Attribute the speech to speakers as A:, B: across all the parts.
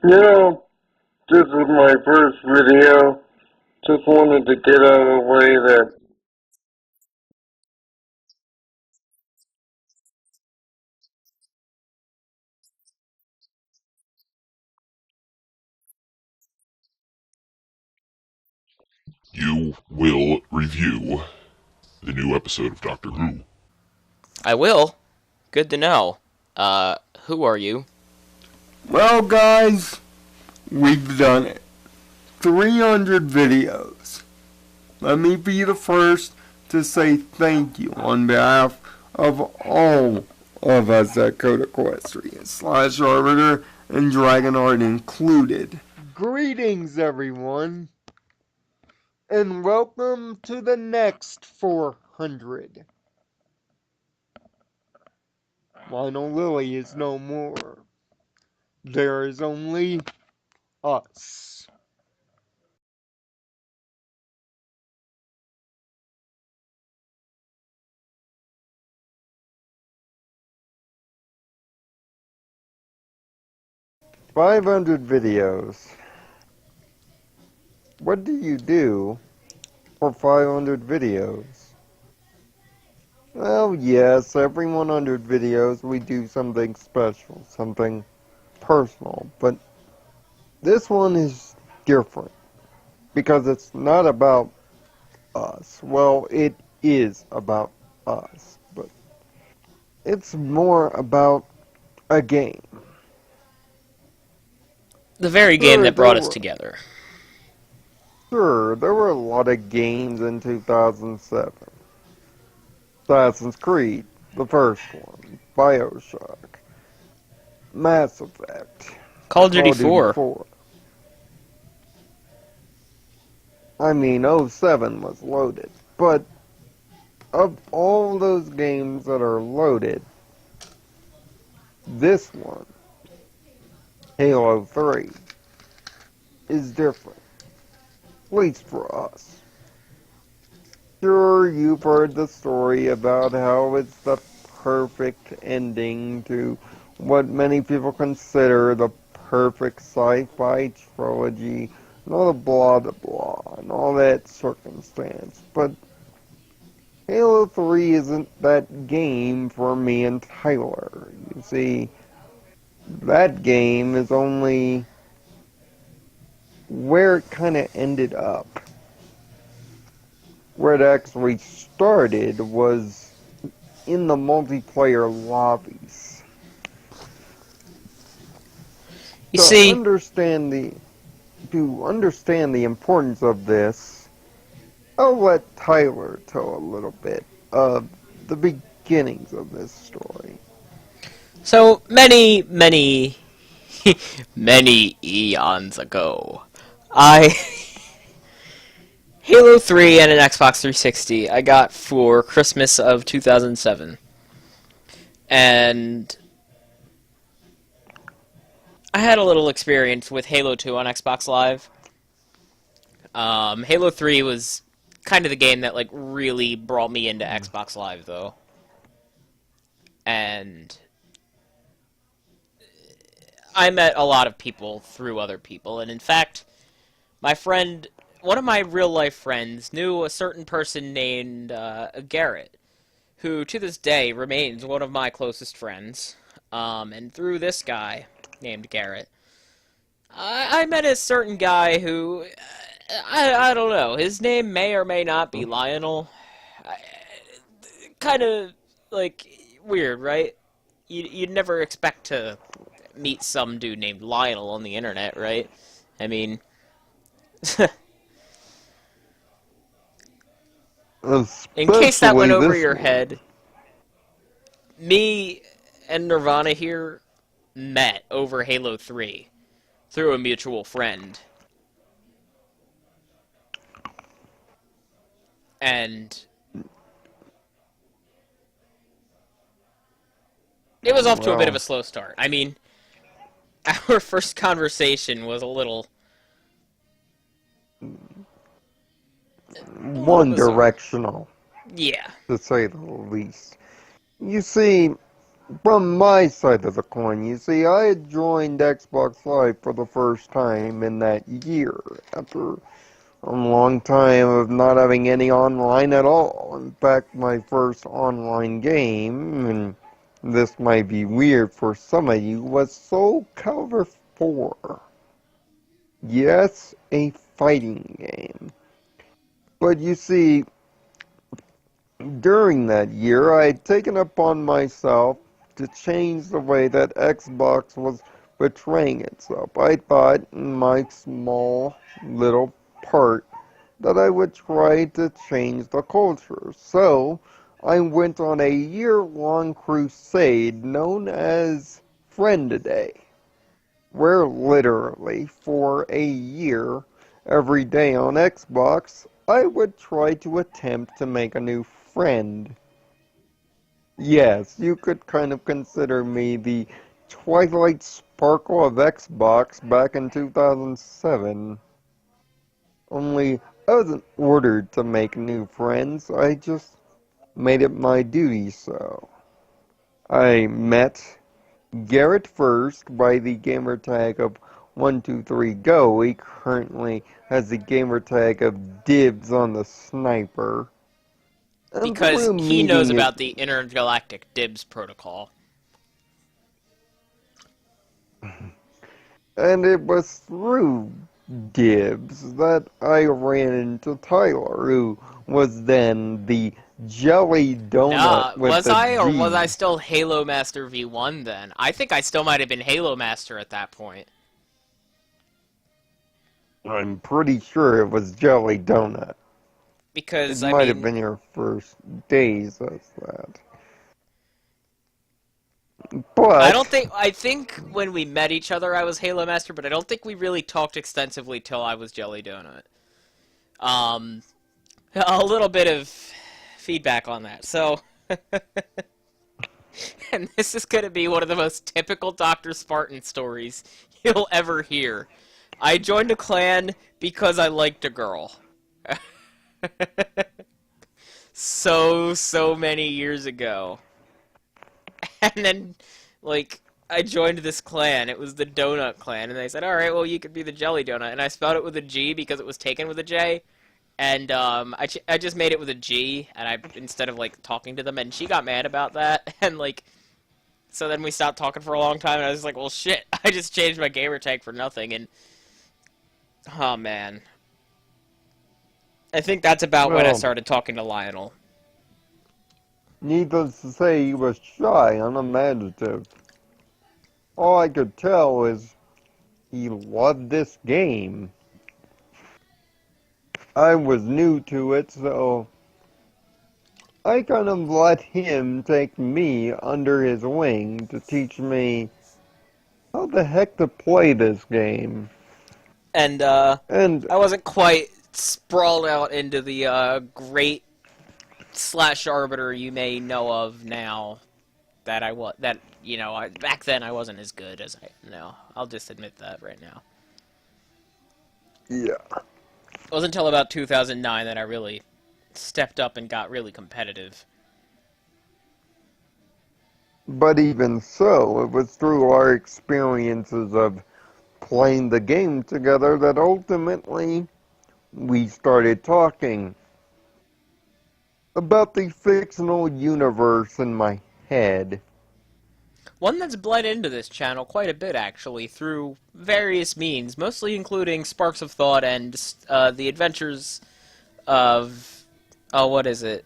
A: This is my first video. Just wanted to get out of the way that
B: You will review the new episode of Doctor Who.
C: I will. Good to know. Who are you?
A: well, guys, we've done it. 300 videos. Let me be the first to say thank you on behalf of all of us at CodeEquestria, Slash Arbiter, and Dragonheart included. Greetings, everyone, and welcome to the next 400. Lionel Lilly is no more. There is only us. "500 videos. What do you do for 500 videos?" Well, yes, every 100 videos we do something special, something personal, but this one is different because it's not about us. Well, it is about us, but it's more about a game.
C: The very game
A: Sure,
C: that brought us together.
A: there were a lot of games in 2007. Assassin's Creed, the first one, BioShock, Mass Effect,
C: Call of Duty
A: Call of Duty
C: 4.
A: 4. I mean, '07 was loaded, but of all those games that are loaded, this one, Halo 3, is different, at least for us. Sure, you've heard the story about how it's the perfect ending to what many people consider the perfect sci-fi trilogy, and all the blah blah blah, and all that circumstance, but Halo 3 isn't that game for me and Tyler. You see, that game is only where it kind of ended up. Where it actually started was in the multiplayer lobbies.
C: You
A: To
C: see,
A: understand the importance of this, I'll let Tyler tell a little bit of the beginnings of this story.
C: so many eons ago, I Halo 3 and an Xbox 360 I got for Christmas of 2007. And I had a little experience with Halo 2 on Xbox Live. Halo 3 was kind of the game that like really brought me into Xbox Live though. And I met a lot of people through other people, and in fact, my friend, one of my real life friends, knew a certain person named Garrett, who to this day remains one of my closest friends. And through this guy named Garrett, I met a certain guy who, I don't know, his name may or may not be Lionel. Kind of, like, weird, right? You'd never expect to meet some dude named Lionel on the internet, right? I mean, in case that went
A: Especially
C: over
A: this
C: your
A: one.
C: head, me and Nirvana here met over Halo 3 through a mutual friend. And it was off to a bit of a
A: Well,
C: slow start. I mean, our first conversation was a little
A: one
C: bizarre.
A: directional,
C: Yeah.
A: to say the least. You see, from my side of the coin, you see, I had joined Xbox Live for the first time in that year, after a long time of not having any online at all. In fact, my first online game, and this might be weird for some of you, was Soul Calibur 4. Yes, a fighting game. But you see, during that year, I had taken upon myself to change the way that Xbox was portraying itself. I thought, in my small little part, that I would try to change the culture. So, I went on a year-long crusade known as Friend Day, where literally, for a year, every day on Xbox, I would try to attempt to make a new friend. Yes, you could kind of consider me the Twilight Sparkle of Xbox back in 2007. Only I wasn't ordered to make new friends, I just made it my duty so. I met Garrett first by the gamertag of 123Go. He currently has the gamertag of Dibs on the Sniper. And
C: Because
A: through
C: he knows
A: meeting it,
C: about the intergalactic dibs protocol.
A: and it was through Dibs that I ran into Tyler, who was then the Jelly Donut
C: Nah,
A: with
C: was
A: the
C: I, or was I
A: G.
C: still Halo Master V1 then? I think I still might have been Halo Master at that point.
A: I'm pretty sure it was Jelly Donut. It
C: Because, I
A: might have
C: mean,
A: been your first days as that.
C: I don't
A: But,
C: think, I think when we met each other I was Halo Master, but I don't think we really talked extensively till I was Jelly Donut. Um, a little bit of feedback on that. So, and this is going to be one of the most typical Dr. Spartan stories you'll ever hear. I joined a clan because I liked a girl. So many years ago. And then, like, I joined this clan. It was the Donut Clan. And they said, alright, well, you could be the Jelly Donut. And I spelled it with a G because it was taken with a J. And I just made it with a G, and I instead of like talking to them, and she got mad about that, and like so then we stopped talking for a long time, and I was like, well, shit, I just changed my gamer tag for nothing, and oh man, I think that's about when I
A: well,
C: started talking to Lionel.
A: needless to say, he was shy, unimaginative. All I could tell is he loved this game. I was new to it, so I kind of let him take me under his wing to teach me how the heck to play this game.
C: And
A: And
C: I wasn't quite sprawled out into the great slash arbiter you may know of now. That I was that you know back then I wasn't as good as I know. I'll just admit that right now.
A: yeah,
C: It wasn't until about 2009 that I really stepped up and got really competitive.
A: but even so, it was through our experiences of playing the game together that ultimately we started talking about the fictional universe in my head.
C: One that's bled into this channel quite a bit, actually, through various means, mostly including Sparks of Thought and the adventures of... Oh, what is it?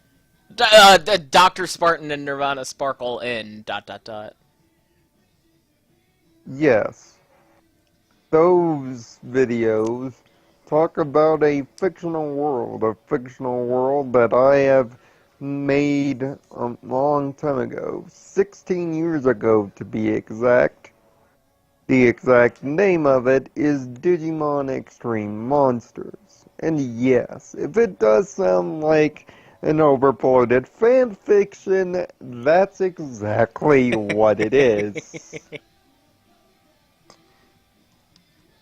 C: Dr. Spartan and Nirvana Sparkle in... ...
A: Yes, those videos talk about a fictional world that I have made a long time ago, 16 years ago to be exact. The exact name of it is Digimon Extreme Monsters. And yes, if it does sound like an overbloated fan fiction, that's exactly what it is.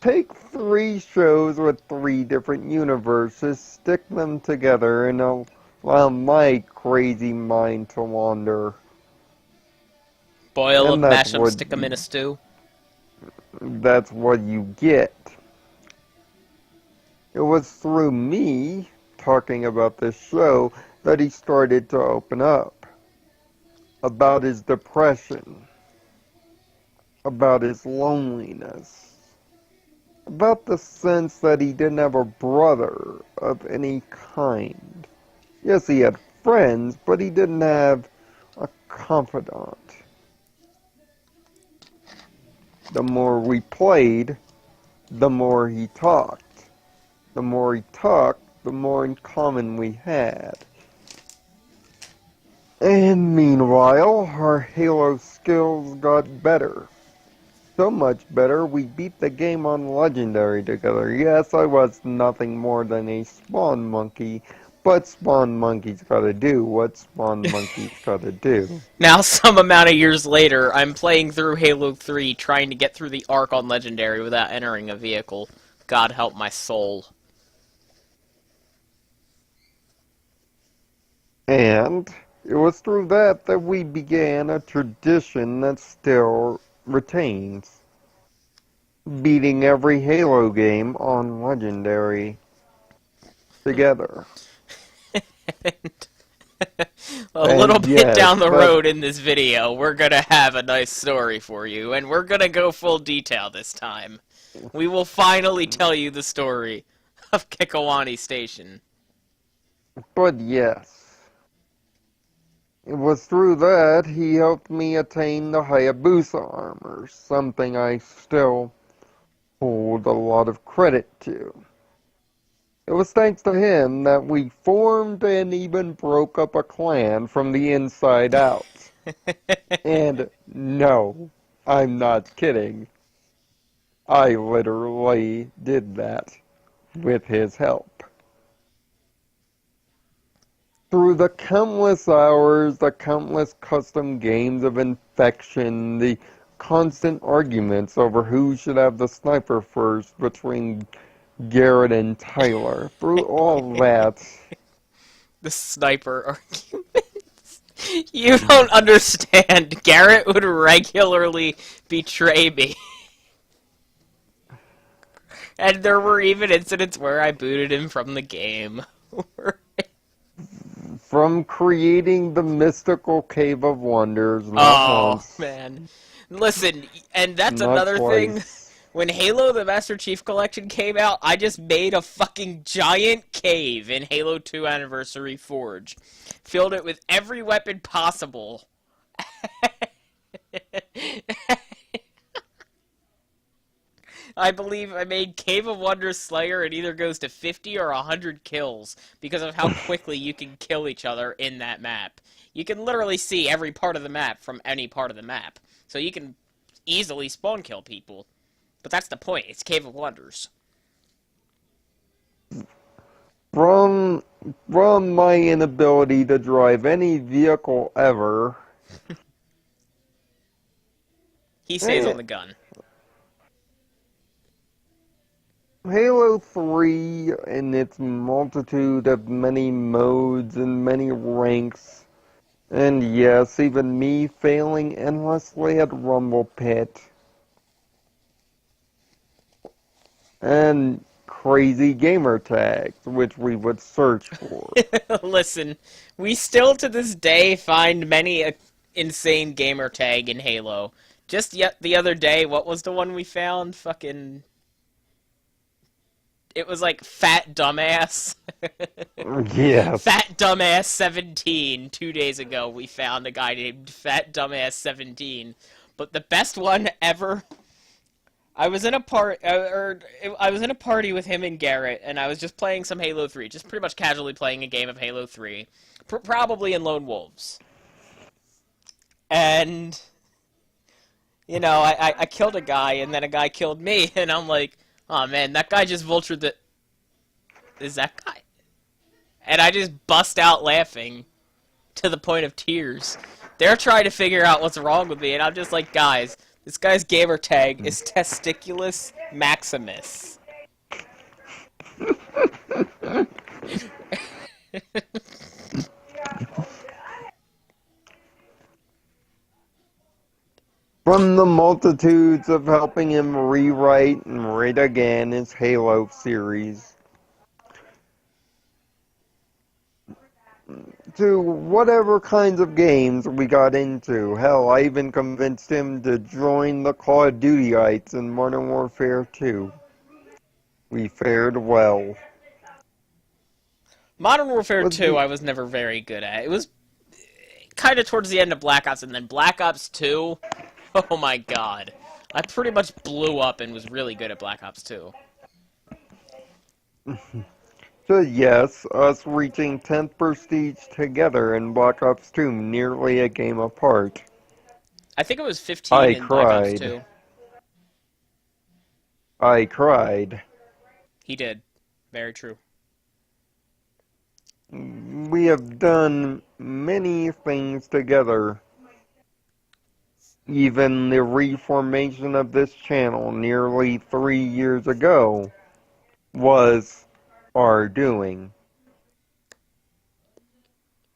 A: Take 3 shows with 3 different universes, stick them together, and allow my crazy mind to wander.
C: Boil
A: And
C: them, mash them, stick them in a stew.
A: that's what you get. It was through me talking about this show that he started to open up about his depression, about his loneliness, about the sense that he didn't have a brother of any kind. Yes, he had friends, but he didn't have a confidant. The more we played, the more he talked. The more he talked, the more in common we had. And meanwhile, our Halo skills got better. So much better, we beat the game on Legendary together. Yes, I was nothing more than a spawn monkey, but spawn monkeys gotta do what spawn monkeys gotta do.
C: Now, some amount of years later, I'm playing through Halo 3, trying to get through the Arc on Legendary without entering a vehicle. God help my soul.
A: And it was through that that we began a tradition that still retains. Beating every Halo game on Legendary together.
C: A little
A: And
C: bit
A: yes,
C: down the
A: that
C: road in this video, we're gonna have a nice story for you, and we're gonna go full detail this time. We will finally tell you the story of Kikawani Station.
A: but yes. It was through that he helped me attain the Hayabusa armor, something I still hold a lot of credit to. It was thanks to him that we formed and even broke up a clan from the inside out. And no, I'm not kidding. I literally did that with his help. Through the countless hours, the countless custom games of infection, the constant arguments over who should have the sniper first between Garrett and Tyler, through all that,
C: The sniper arguments. You don't understand. Garrett would regularly betray me. And there were even incidents where I booted him from the game.
A: from creating the mystical Cave of Wonders, not
C: Oh,
A: once,
C: man. Listen, and that's
A: not
C: another thing.
A: twice.
C: When Halo the Master Chief Collection came out, I just made a fucking giant cave in Halo 2 Anniversary Forge. Filled it with every weapon possible. I believe I made Cave of Wonders Slayer. It either goes to 50 or 100 kills because of how quickly you can kill each other in that map. You can literally see every part of the map from any part of the map. So you can easily spawn kill people. But that's the point. It's Cave of Wonders.
A: From from my inability to drive any vehicle ever,
C: He stays
A: eh,
C: on the gun.
A: Halo 3 in its multitude of many modes and many ranks, and yes, even me failing endlessly at Rumble Pit, and crazy gamer tags, which we would search for.
C: Listen, we still to this day find many a insane gamer tag in Halo. Just yet the other day, what was the one we found? Fucking... It was like Fat Dumbass.
A: Yes.
C: Fat Dumbass 17. 2 days ago, we found a guy named Fat Dumbass 17. But the best one ever... I was in a party with him and Garrett, and I was just playing some Halo 3, just pretty much casually playing a game of Halo 3, probably in Lone Wolves. And you know, I killed a guy, and then a guy killed me, and I'm like, oh man, that guy just vultured the... Is that guy? And I just bust out laughing to the point of tears. They're trying to figure out what's wrong with me, and I'm just like, guys, this guy's gamer tag is Testiculus Maximus.
A: From the multitudes of helping him rewrite and write again his Halo series, to whatever kinds of games we got into. Hell, I even convinced him to join the Call of Dutyites in Modern Warfare 2. We fared well.
C: Modern Warfare
A: Was
C: 2
A: the
C: I was never very good at. It was kind of towards the end of Black Ops, and then Black Ops 2, oh my god. I pretty much blew up and was really good at Black Ops 2.
A: So yes, us reaching 10th Prestige together in Black Ops 2, nearly a game apart.
C: I think it was 15
A: I
C: in Black Ops
A: cried.
C: 2.
A: I cried.
C: He did. Very true.
A: We have done many things together. Even the reformation of this channel nearly 3 years ago was our doing.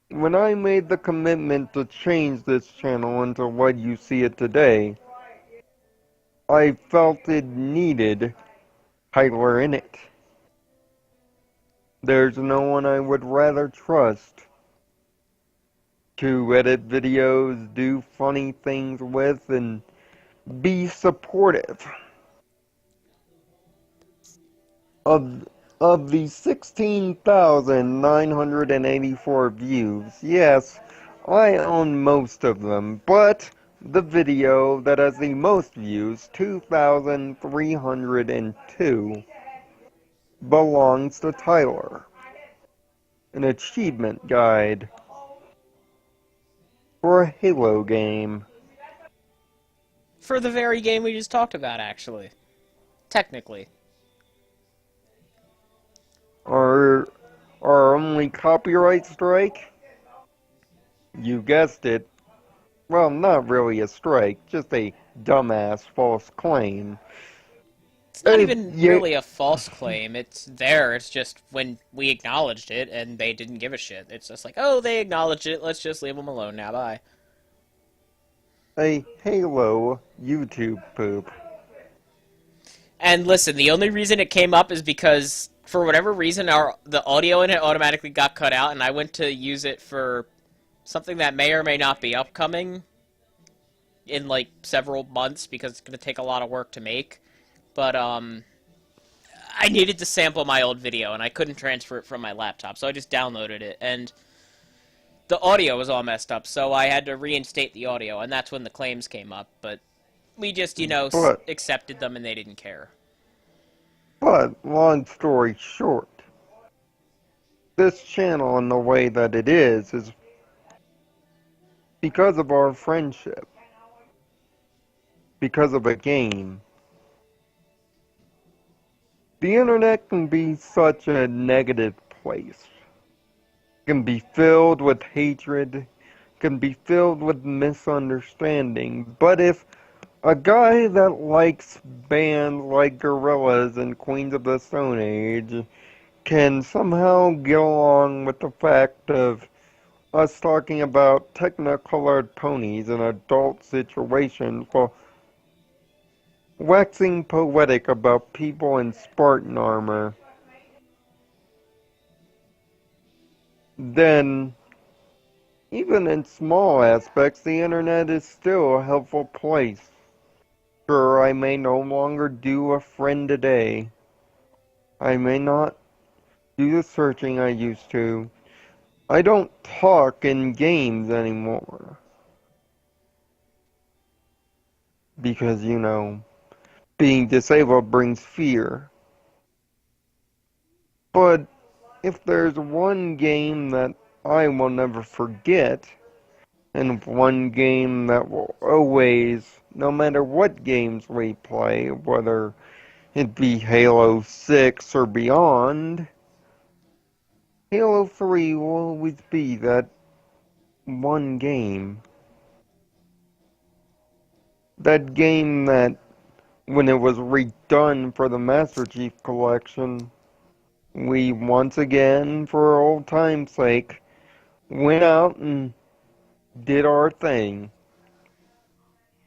A: When I made the commitment to change this channel into what you see it today, I felt it needed Tyler in it. There's no one I would rather trust to edit videos, do funny things with, and be supportive. Of of the 16,984 views, yes, I own most of them, but the video that has the most views, 2,302, belongs to Tyler. An achievement guide for a Halo game.
C: For the very game we just talked about, actually. Technically.
A: Our only copyright strike? You guessed it. Well, not really a strike, just a dumbass false claim.
C: It's not even
A: Yeah,
C: really a false claim. It's there. It's just when we acknowledged it and they didn't give a shit. It's just like, oh, they acknowledged it. Let's just leave them alone now. Bye.
A: a Halo YouTube poop.
C: And listen, the only reason it came up is because for whatever reason the audio in it automatically got cut out, and I went to use it for something that may or may not be upcoming in like several months because it's going to take a lot of work to make. But I needed to sample my old video and I couldn't transfer it from my laptop, so I just downloaded it, and the audio was all messed up, so I had to reinstate the audio, and that's when the claims came up. But we just,
A: But,
C: accepted them and they didn't care.
A: long story short, this channel and the way that it is because of our friendship. Because of a game. The internet can be such a negative place. It can be filled with hatred, can be filled with misunderstanding. But if a guy that likes bands like Gorillaz and Queens of the Stone Age can somehow get along with the fact of us talking about technicolored ponies in adult situations while waxing poetic about people in Spartan armor, then even in small aspects, the internet is still a helpful place. Sure, I may no longer do a friend a day. I may not do the searching I used to. I don't talk in games anymore. Because, being disabled brings fear. But if there's one game that I will never forget, and one game that will always, no matter what games we play, whether it be Halo 6 or beyond, Halo 3 will always be that one game. That game that, when it was redone for the Master Chief Collection, we once again, for old time's sake, went out and did our thing.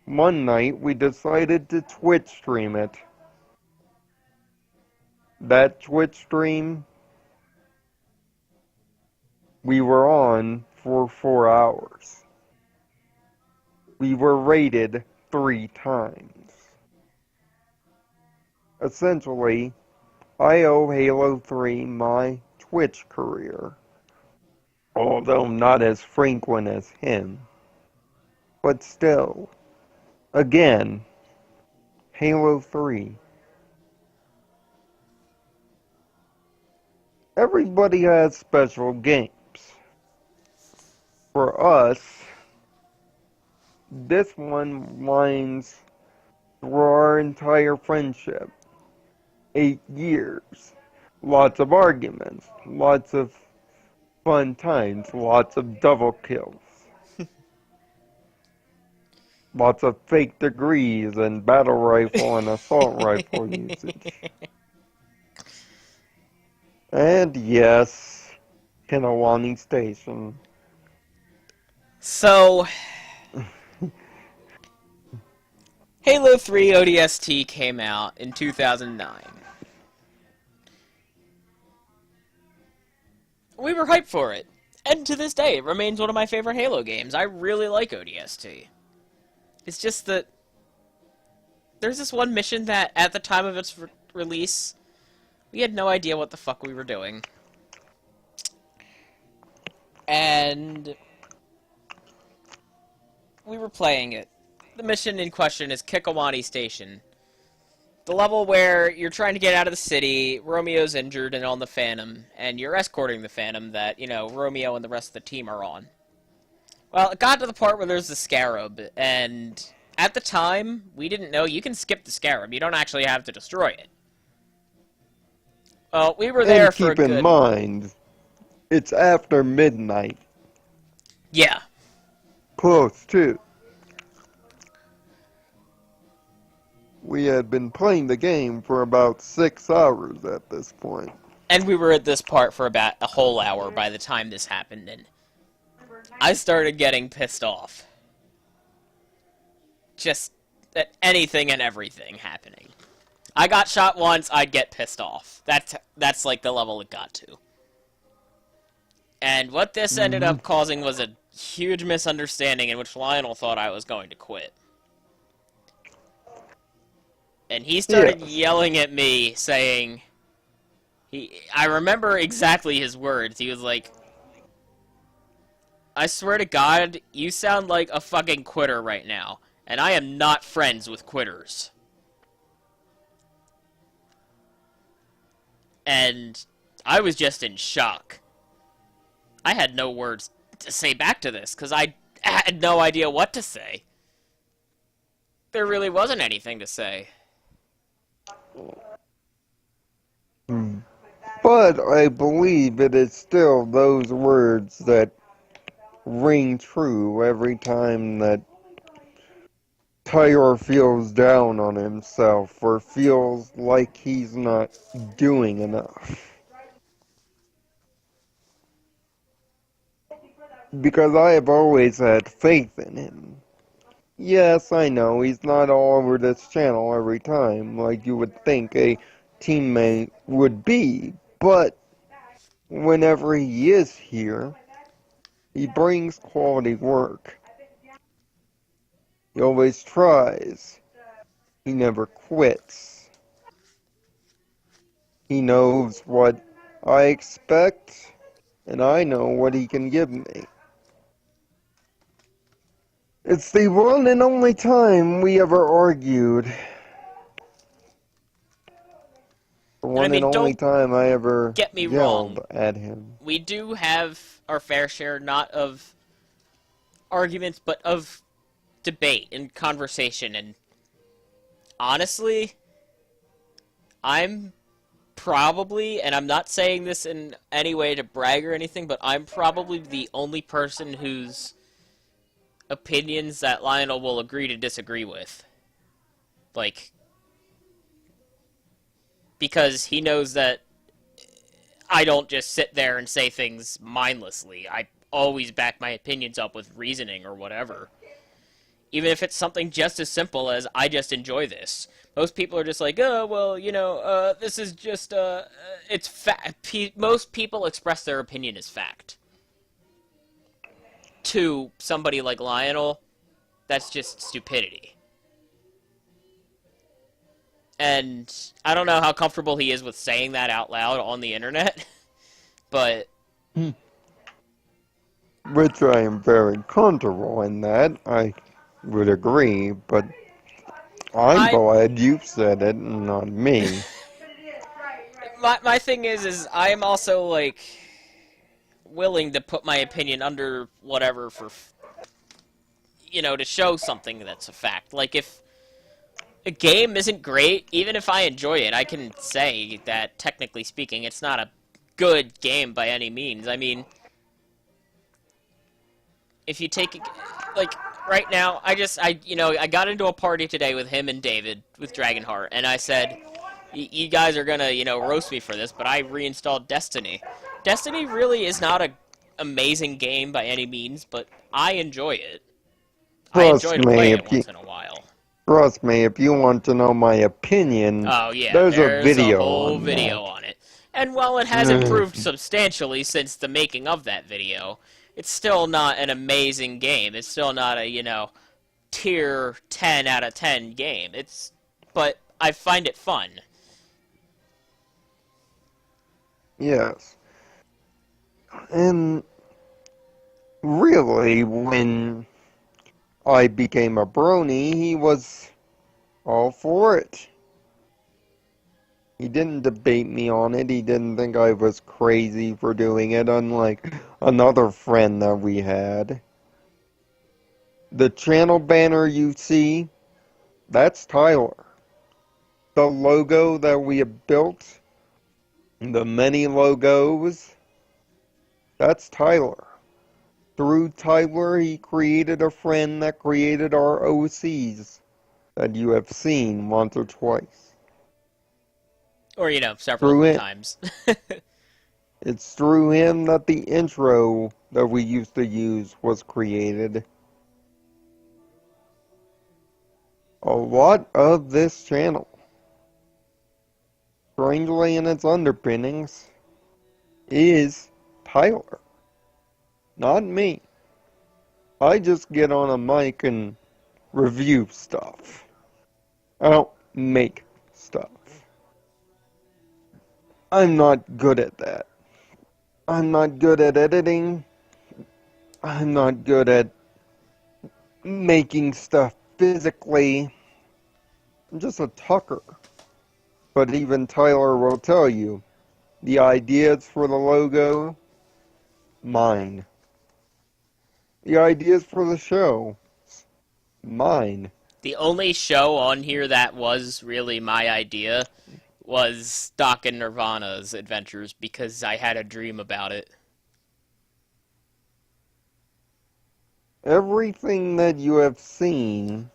A: one night we decided to Twitch stream it. That Twitch stream, we were on for 4 hours. We were rated 3 times. Essentially, I owe Halo 3 my Twitch career. Although not as frequent as him. But still, again, Halo 3. Everybody has special games. For us, this one lines through our entire friendship. 8 years. Lots of arguments. Lots of fun times. Lots of double kills. Lots of fake degrees and battle rifle and assault rifle usage. And yes, Kinawani Station.
C: So, Halo 3 ODST came out in 2009. We were hyped for it, and to this day, it remains one of my favorite Halo games. I really like ODST. It's just that there's this one mission that, at the time of its release, we had no idea what the fuck we were doing. And we were playing it. The mission in question is Kikawani Station. The level where you're trying to get out of the city, Romeo's injured and on the Phantom, and you're escorting the Phantom that, you know, Romeo and the rest of the team are on. Well, it got to the part where there's the Scarab, and at the time, we didn't know you can skip the Scarab. You don't actually have to destroy it. Well, we were there for a good...
A: And keep in mind, it's after midnight.
C: Yeah.
A: Close, too. We had been playing the game for about 6 hours at this point.
C: And we were at this part for about a whole hour by the time this happened, and I started getting pissed off. Just at anything and everything happening. I got shot once, I'd get pissed off. That's like the level it got to. And what this ended up causing was a huge misunderstanding in which Lionel thought I was going to quit. And he started yelling at me, saying... I remember exactly his words. He was like, I swear to God, you sound like a fucking quitter right now. And I am not friends with quitters. And I was just in shock. I had no words to say back to this, because I had no idea what to say. There really wasn't anything to say.
A: But I believe it is still those words that ring true every time that Tyler feels down on himself or feels like he's not doing enough. Because I have always had faith in him. Yes, I know, he's not all over this channel every time, like you would think a teammate would be, but whenever he is here, he brings quality work. He always tries. He never quits. He knows what I expect, and I know what he can give me. It's the one and only time we ever argued. The one and only time I ever yelled at him.
C: We do have our fair share, not of arguments, but of debate and conversation. And honestly, I'm probably, and I'm not saying this in any way to brag or anything, but I'm probably the only person whose opinions that Lionel will agree to disagree with. Like, because he knows that I don't just sit there and say things mindlessly. I always back my opinions up with reasoning or whatever. even if it's something just as simple as I just enjoy this. Most people are just like, oh, well, this is just, it's fact. Most people express their opinion as fact. To somebody like Lionel, that's just stupidity. And I don't know how comfortable he is with saying that out loud on the internet, but...
A: Which I am very comfortable in that, I would agree, but I'm
C: I
A: glad you said it, not me.
C: my thing is I am also like willing to put my opinion under whatever for to show something that's a fact. Like if a game isn't great, even if I enjoy it, I can say that technically speaking, it's not a good game by any means. I mean, if you take like right now, I got into a party today with him and David with Dragonheart, and I said, you guys are gonna roast me for this, but I reinstalled Destiny. Destiny really is not a amazing game by any means, but I enjoy it. I
A: Trust
C: enjoy to play
A: me,
C: it once in a while.
A: if you want to know my opinion,
C: Oh yeah,
A: there's a
C: there's a
A: video
C: whole
A: on
C: video
A: that.
C: on it. And while it has improved substantially since the making of that video, it's still not an amazing game. It's still not a, tier 10 out of 10 game. But I find it fun.
A: Yes. And really, when I became a brony, he was all for it. He didn't debate me on it. He didn't think I was crazy for doing it, unlike another friend that we had. The channel banner you see, that's Tyler. The logo that we have built, the many logos, that's Tyler. Through Tyler, he created a friend that created our OCs that you have seen once or twice.
C: Or, several
A: Through it,
C: times.
A: it's through him that the intro that we used to use was created. A lot of this channel, strangely in its underpinnings, is Tyler, not me. I just get on a mic and review stuff. I don't make stuff. I'm not good at that. I'm not good at editing. I'm not good at making stuff physically. I'm just a talker. But even Tyler will tell you, the ideas for the logo, mine. The ideas for the show, mine.
C: The only show on here that was really my idea was Doc and Nirvana's adventures because I had a dream about it.
A: Everything that you have seen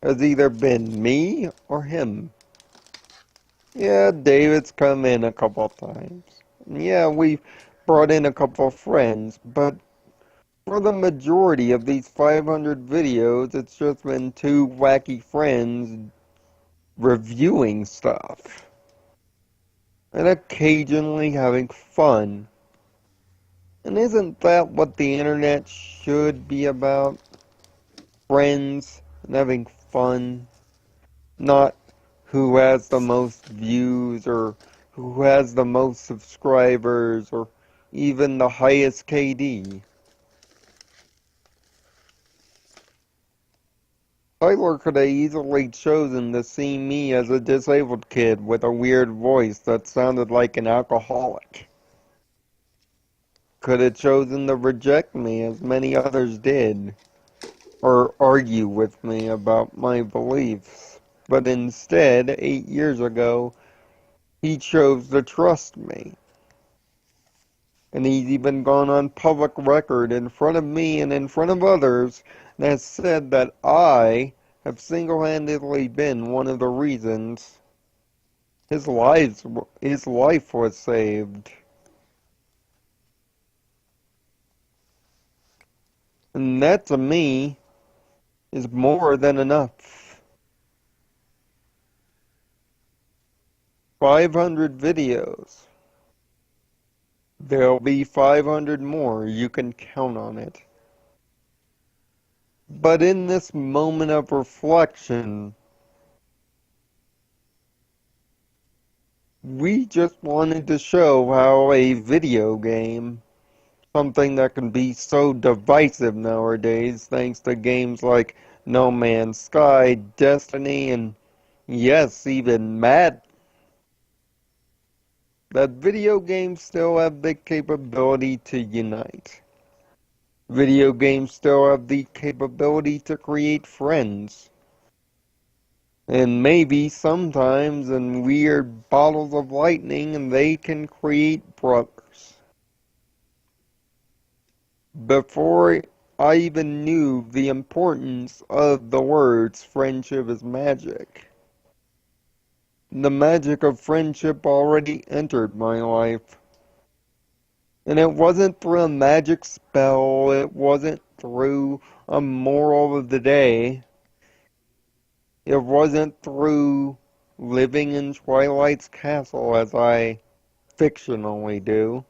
A: has either been me or him. Yeah, David's come in a couple times. Yeah, we brought in a couple of friends, but for the majority of these 500 videos, it's just been two wacky friends reviewing stuff. And occasionally having fun. And isn't that what the internet should be about? Friends and having fun. Not who has the most views or who has the most subscribers or even the highest KD. Tyler could have easily chosen to see me as a disabled kid with a weird voice that sounded like an alcoholic. Could have chosen to reject me as many others did, or argue with me about my beliefs. But instead, 8 years ago, he chose to trust me. And he's even gone on public record in front of me and in front of others and has said that I have single-handedly been one of the reasons his life was saved. And that to me is more than enough. 500 videos. There'll be 500 more, you can count on it. But in this moment of reflection, we just wanted to show how a video game, something that can be so divisive nowadays thanks to games like No Man's Sky, Destiny, and yes, even Madden, that video games still have the capability to unite. Video games still have the capability to create friends. And maybe sometimes in weird bottles of lightning, and they can create brothers. Before I even knew the importance of the words friendship is magic, the magic of friendship already entered my life. And it wasn't through a magic spell, it wasn't through a moral of the day, it wasn't through living in Twilight's castle as I fictionally do.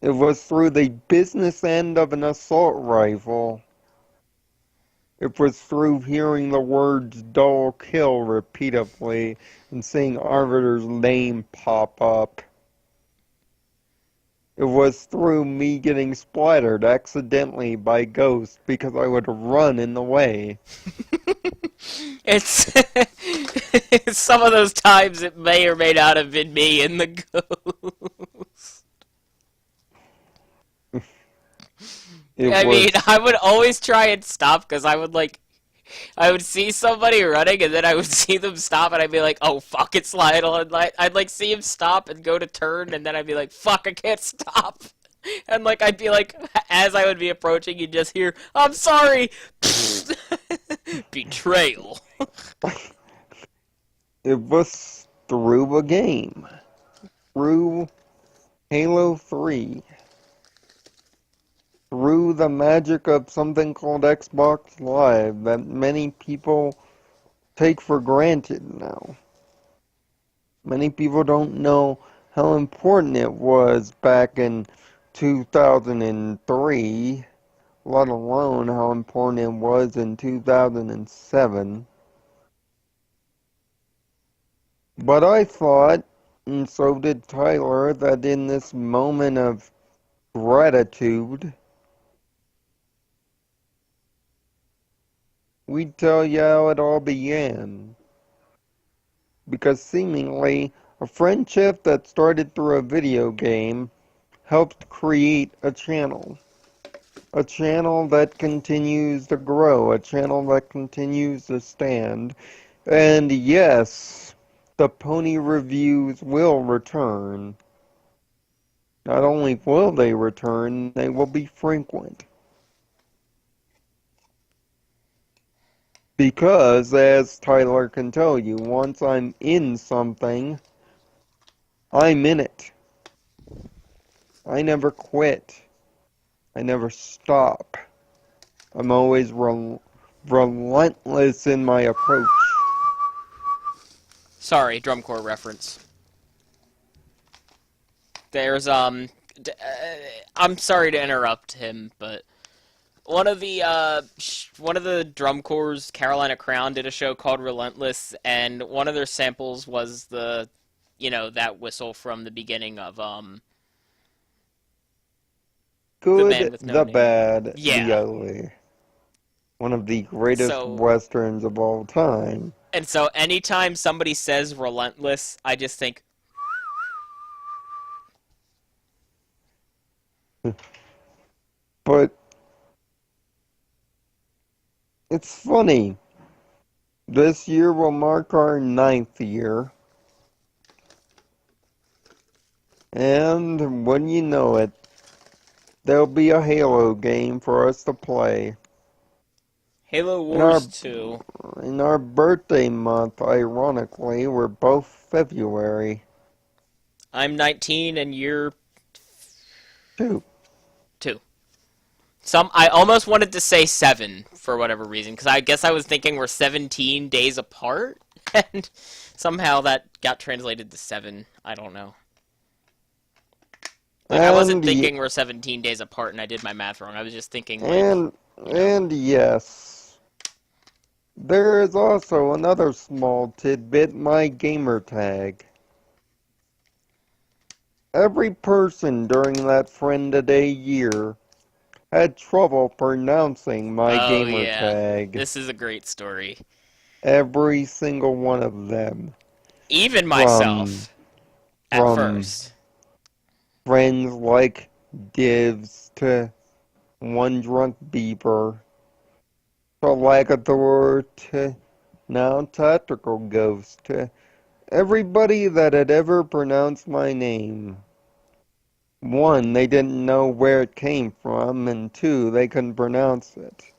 A: It was through the business end of an assault rifle. It was through hearing the words "dull kill" repeatedly and seeing Arbiter's name pop up. It was through me getting splattered accidentally by ghosts because I would run in the way.
C: It's some of those times it may or may not have been me in the ghost. I mean, I would always try and stop because I would see somebody running and then I would see them stop and I'd be like, oh fuck, it's Lionel. And I'd like see him stop and go to turn and then I'd be like, fuck, I can't stop. And like I'd be like, as I would be approaching, you'd just hear, I'm sorry. Betrayal.
A: It was through a game. Through Halo 3. Through the magic of something called Xbox Live that many people take for granted now. Many people don't know how important it was back in 2003, let alone how important it was in 2007. But I thought, and so did Tyler, that in this moment of gratitude, we'd tell you how it all began. Because seemingly, a friendship that started through a video game helped create a channel. A channel that continues to grow, a channel that continues to stand. And yes, the pony reviews will return. Not only will they return, they will be frequent. Because, as Tyler can tell you, once I'm in something, I'm in it. I never quit. I never stop. I'm always relentless in my approach.
C: Sorry, drum corps reference. There's I'm sorry to interrupt him, but one of the drum corps, Carolina Crown, did a show called Relentless, and one of their samples was that whistle from the beginning of The Man
A: Good,
C: with No
A: the
C: Name.
A: bad, the
C: Yeah.
A: ugly. One of the greatest
C: So
A: westerns of all time.
C: and so anytime somebody says Relentless, I just think
A: But it's funny. This year will mark our 9th year. And when you know it, there'll be a Halo game for us to play.
C: Halo
A: In our,
C: Wars 2.
A: in our birthday month, ironically, we're both February.
C: I'm 19 and you're
A: 2.
C: 2. I almost wanted to say 7 for whatever reason, because I guess I was thinking we're 17 days apart, and somehow that got translated to 7. I don't know. Like, I wasn't
A: And
C: thinking we're 17 days apart and I did my math wrong. I was just thinking, like,
A: and
C: you know.
A: and yes, there is also another small tidbit, my gamer tag. Every person during that Friend a Day year had trouble pronouncing my
C: Oh,
A: gamer
C: yeah.
A: tag.
C: This is a great story.
A: Every single one of them.
C: Even
A: From
C: myself, at
A: from
C: first.
A: friends like Divs to One Drunk Beaver to Lagador to now Tactical Ghost to everybody that had ever pronounced my name. One, they didn't know where it came from, and two, they couldn't pronounce it.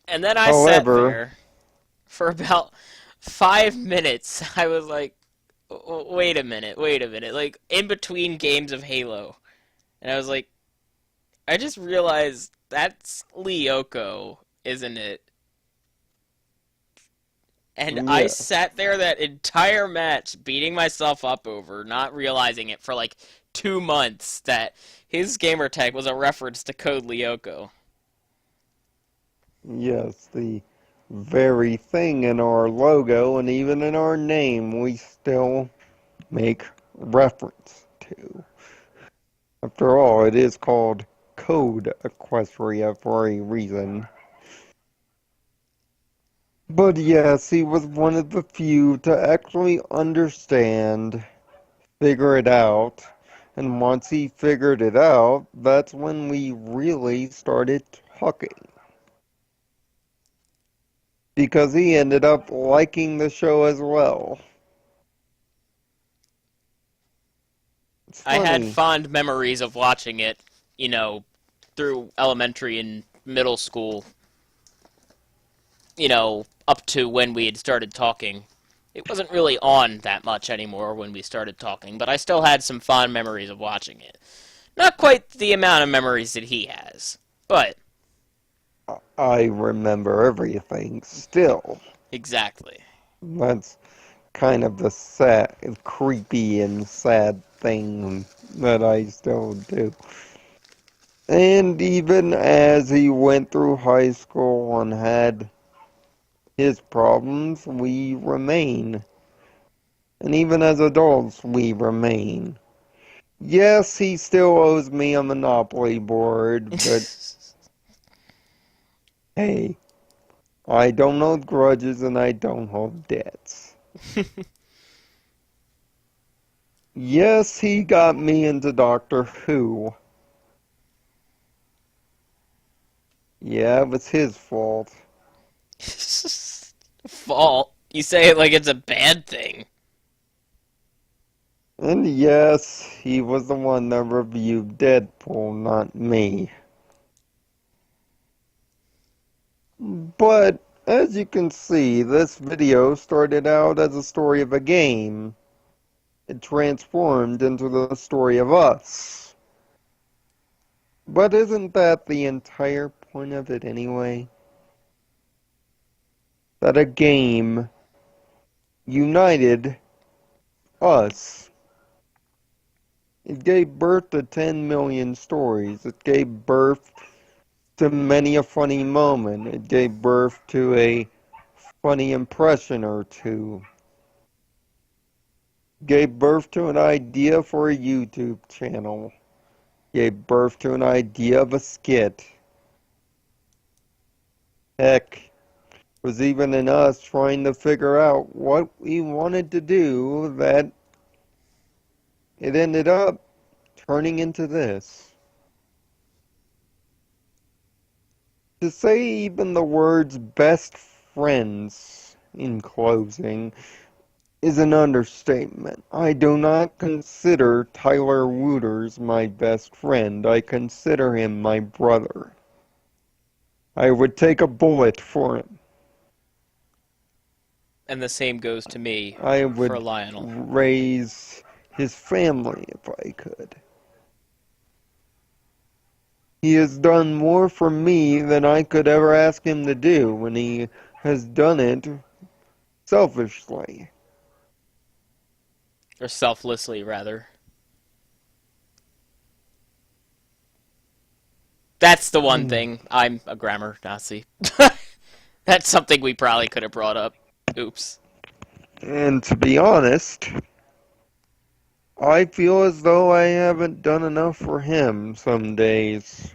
C: And then I sat
A: However,
C: there for about 5 minutes. I was like, wait a minute, wait a minute. Like, in between games of Halo. And I was like, I just realized that's Lyoko, isn't it? And I
A: yes,
C: sat there that entire match beating myself up over, not realizing it for like 2 months that his gamer tag was a reference to Code Lyoko.
A: yes, the very thing in our logo and even in our name we still make reference to. After all, it is called CodeEquestria for a reason. But yes, he was one of the few to actually understand, figure it out, and once he figured it out, that's when we really started talking. Because he ended up liking the show as well. It's
C: I had
A: funny.
C: fond memories of watching it, you know, through elementary and middle school, up to when we had started talking. It wasn't really on that much anymore when we started talking, but I still had some fond memories of watching it. Not quite the amount of memories that he has, but
A: I remember everything still.
C: exactly.
A: That's kind of the sad, creepy and sad thing that I still do. And even as he went through high school and had his problems, we remain. And even as adults, we remain. Yes, he still owes me a Monopoly board, but hey, I don't hold grudges and I don't hold debts. Yes, he got me into Doctor Who. Yeah, it was his fault.
C: Fault. You say it like it's a bad thing.
A: And yes, he was the one that reviewed Deadpool, not me. But, as you can see, this video started out as a story of a game. It transformed into the story of us. But isn't that the entire point of it anyway? That a game united us. It gave birth to 10 million stories. It gave birth to many a funny moment. It gave birth to a funny impression or two. Gave birth to an idea for a YouTube channel. Gave birth to an idea of a skit. Heck, was even in us trying to figure out what we wanted to do that it ended up turning into this. To say even the words best friends in closing is an understatement. I do not consider Tyler Wooters my best friend. I consider him my brother. I would take a bullet for him.
C: And the same goes to me
A: I
C: for
A: would
C: Lionel.
A: raise his family if I could. He has done more for me than I could ever ask him to do, and he has done it selfishly.
C: Or selflessly, rather. That's the one thing. I'm a grammar Nazi. That's something we probably could have brought up. Oops.
A: And to be honest, I feel as though I haven't done enough for him some days.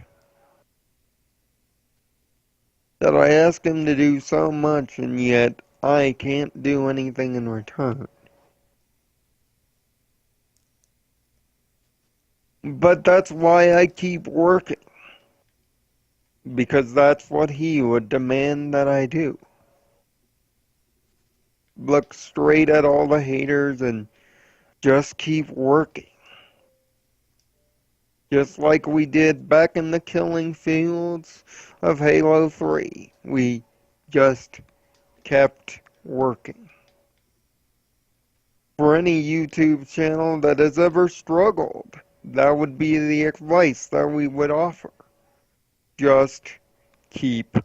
A: That I ask him to do so much, and yet I can't do anything in return. But that's why I keep working. Because that's what he would demand that I do. Look straight at all the haters and just keep working. Just like we did back in the killing fields of Halo 3. We just kept working. For any YouTube channel that has ever struggled, that would be the advice that we would offer. Just keep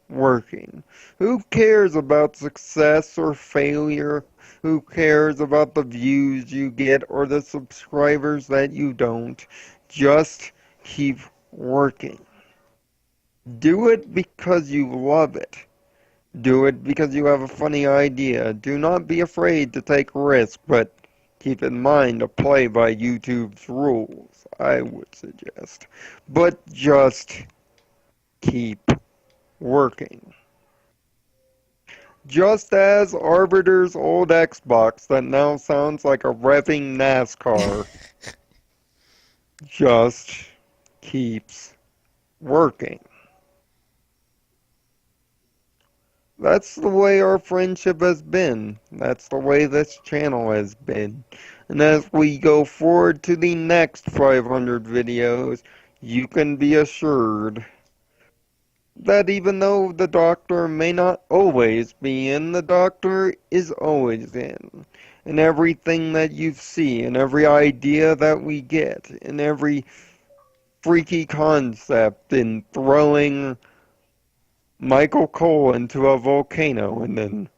A: working. Who cares about success or failure? Who cares about the views you get or the subscribers that you don't? Just keep working. Do it because you love it. Do it because you have a funny idea. Do not be afraid to take risks, but keep in mind to play by YouTube's rules, I would suggest. But just keep working. Just as Arbiter's old Xbox that now sounds like a revving NASCAR just keeps working. That's the way our friendship has been. That's the way this channel has been. And as we go forward to the next 500 videos, you can be assured that even though the Doctor may not always be in, the Doctor is always in. And everything that you see, and every idea that we get, and every freaky concept in throwing Michael Cole into a volcano and then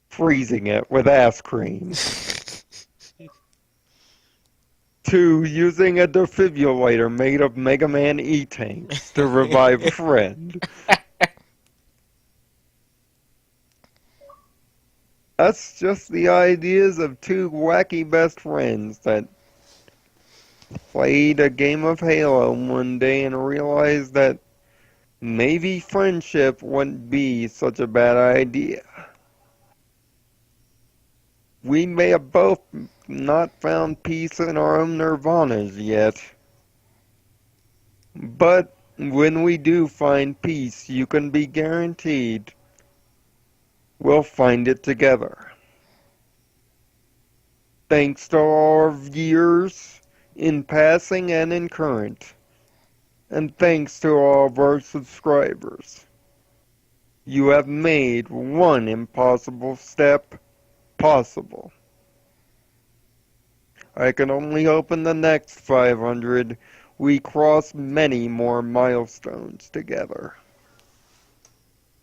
A: freezing it with ass cream. To using a defibrillator made of Mega Man E-tanks to revive a friend. That's just the ideas of two wacky best friends that played a game of Halo one day and realized that maybe friendship wouldn't be such a bad idea. We may have both not found peace in our own Nirvanas yet. But when we do find peace, you can be guaranteed we'll find it together. Thanks to all our years in passing and in current. And thanks to all of our subscribers. You have made one impossible step possible. I can only hope in the next 500 we cross many more milestones together.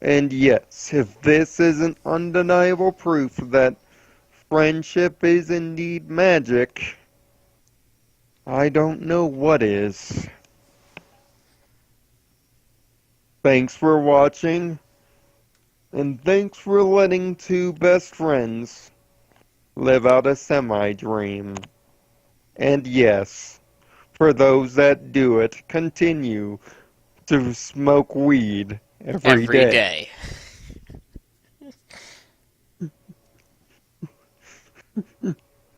A: And yes, if this isn't undeniable proof that friendship is indeed magic, I don't know what is. Thanks for watching, and thanks for letting two best friends live out a semi-dream. And yes, for those that do it, continue to smoke weed every
C: Every
A: day.
C: day.